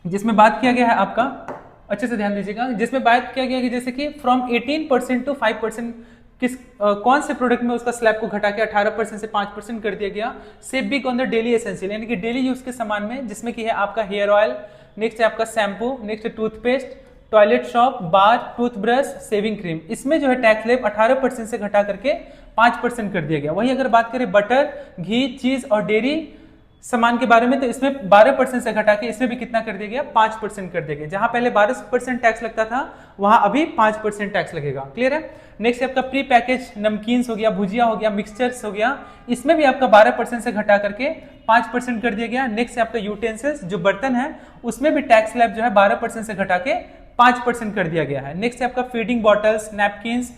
जिसमें बात किया गया है आपका, अच्छे से ध्यान दीजिएगा, जिसमें बात किया गया कि जैसे कि फ्रॉम 18% टू 5%, कौन से प्रोडक्ट में उसका स्लैब को घटा के 18% से 5% कर दिया गया। Save big on the daily essential, यानी कि डेली यूज के सामान में, जिसमें कि है आपका हेयर ऑयल, नेक्स्ट है आपका शैम्पू, नेक्स्ट है टूथपेस्ट, टॉयलेट शॉप, बार, टूथब्रश, सेविंग क्रीम, इसमें जो है टैक्स स्लैब 18% से घटा करके 5% कर दिया गया। वहीं अगर बात करें बटर, घी, चीज और डेयरी सामान के बारे में, तो इसमें 12% से घटा के इसमें भी कितना कर दिया गया, 5% कर दिया गया। जहां पहले 12% टैक्स लगता था, वहां अभी 5% टैक्स लगेगा। क्लियर है। नेक्स्ट आपका प्री पैकेज नमकीन्स हो गया, भुजिया हो गया, मिक्सचर्स हो गया, इसमें भी आपका 12% से घटा करके 5% कर दिया गया। नेक्स्ट आपका यूटेंसिल्स, जो बर्तन है, उसमें भी टैक्स स्लैब जो है 12% से घटा के 5% कर दिया गया है। नेक्स्ट आपका feeding bottles, napkins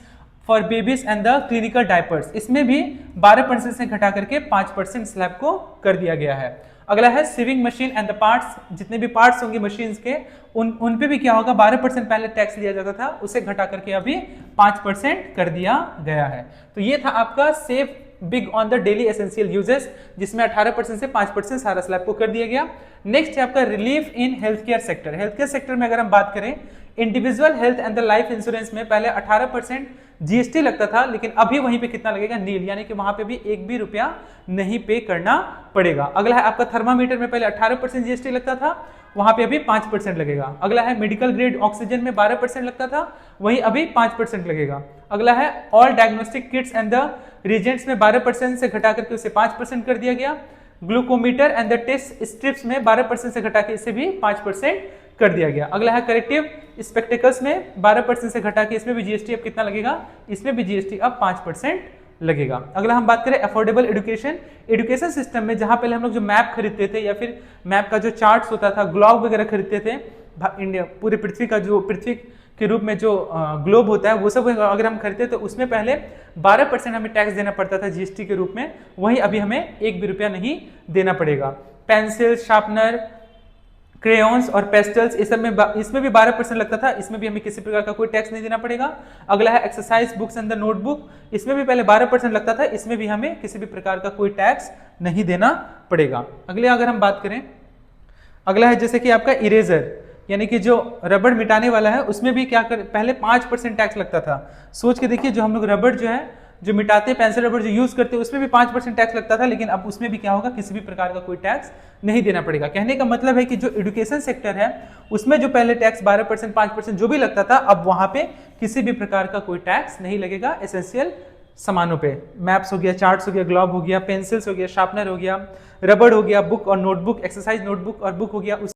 for babies and the clinical diapers, इसमें भी 12% से घटा करके 5% स्लैब को कर दिया गया है। अगला है सिविंग मशीन एंड द पार्ट्स, जितने भी पार्ट्स होंगे मशीन्स के, उन पे भी क्या होगा, 12% पहले टैक्स लिया जाता था, उसे घटा करके अभी 5% कर दिया गया है। तो ये था आपका save big on the daily essential uses, जिसमें 18% से 5% सारा स्लैब को कर दिया गया। नेक्स्ट है आपका relief in health care sector. Health care sector में अगर हम बात करें, individual health and the life insurance में पहले 18% जीएसटी लगता था, लेकिन अभी वहीं पे कितना लगेगा, नील, यानी कि वहां पे भी एक भी रुपया नहीं पे करना पड़ेगा। अगला है आपका थर्मामीटर में पहले 18% जीएसटी लगता था, वहां पे अभी 5% लगेगा। अगला है मेडिकल ग्रेड ऑक्सीजन में 12% लगता था, वही अभी 5% लगेगा। अगला है all diagnostic kits and the reagents में 12% से घटा करके उसे 5% कर दिया गया। Glucometer and the test strips में 12% से घटा के इसे भी 5% कर दिया गया। अगला है करेक्टिव स्पेक्टिकल्स में 12% से घटा के इसमें भी जीएसटी अब कितना लगेगा, इसमें भी जीएसटी अब 5% लगेगा। अगला हम बात करें अफोर्डेबल एजुकेशन, एजुकेशन सिस्टम में जहां पहले हम लोग जो मैप खरीदते थे या फिर मैप का जो चार्ट्स होता था, ग्लोब वगैरह खरीदते थे, इंडिया पूरे पृथ्वी का जो पृथ्वी के रूप में जो ग्लोब होता है, वो सब अगर हम खरीदते तो उसमें पहले 12% हमें टैक्स देना पड़ता था जीएसटी के रूप में, वही अभी हमें एक भी रुपया नहीं देना पड़ेगा। पेंसिल, शार्पनर, क्रेयॉन्स और पेस्टल्स, इस सब में इसमें भी 12% लगता था, इसमें भी हमें किसी प्रकार का कोई टैक्स नहीं देना पड़ेगा। अगला है exercise books and the notebook, इसमें भी पहले 12% लगता था, इसमें भी हमें किसी भी प्रकार का कोई टैक्स नहीं देना पड़ेगा। अगले अगर हम बात करें, अगला है जैसे कि आपका इरेजर, यानी कि जो रबड़ मिटाने वाला है, उसमें भी क्या कर, पहले 5% टैक्स लगता था। सोच के देखिए, जो हम लोग रबड़ जो है जो मिटाते हैं, पेंसिल रबड़ जो यूज करते हैं, उसमें भी 5% टैक्स लगता था, लेकिन अब उसमें भी क्या होगा, किसी भी प्रकार का कोई टैक्स नहीं देना पड़ेगा। कहने का मतलब है कि जो एजुकेशन सेक्टर है, उसमें जो पहले टैक्स 12%, 5% जो भी लगता था, अब वहां पे किसी भी प्रकार का कोई टैक्स नहीं लगेगा एसेंशियल सामानों पे। मैप्स हो गया, चार्ट्स हो गया, ग्लोब हो गया, पेंसिल्स हो गया, शार्पनर हो गया, रबड़ हो गया, बुक और नोटबुक, एक्सरसाइज नोटबुक और बुक हो गया,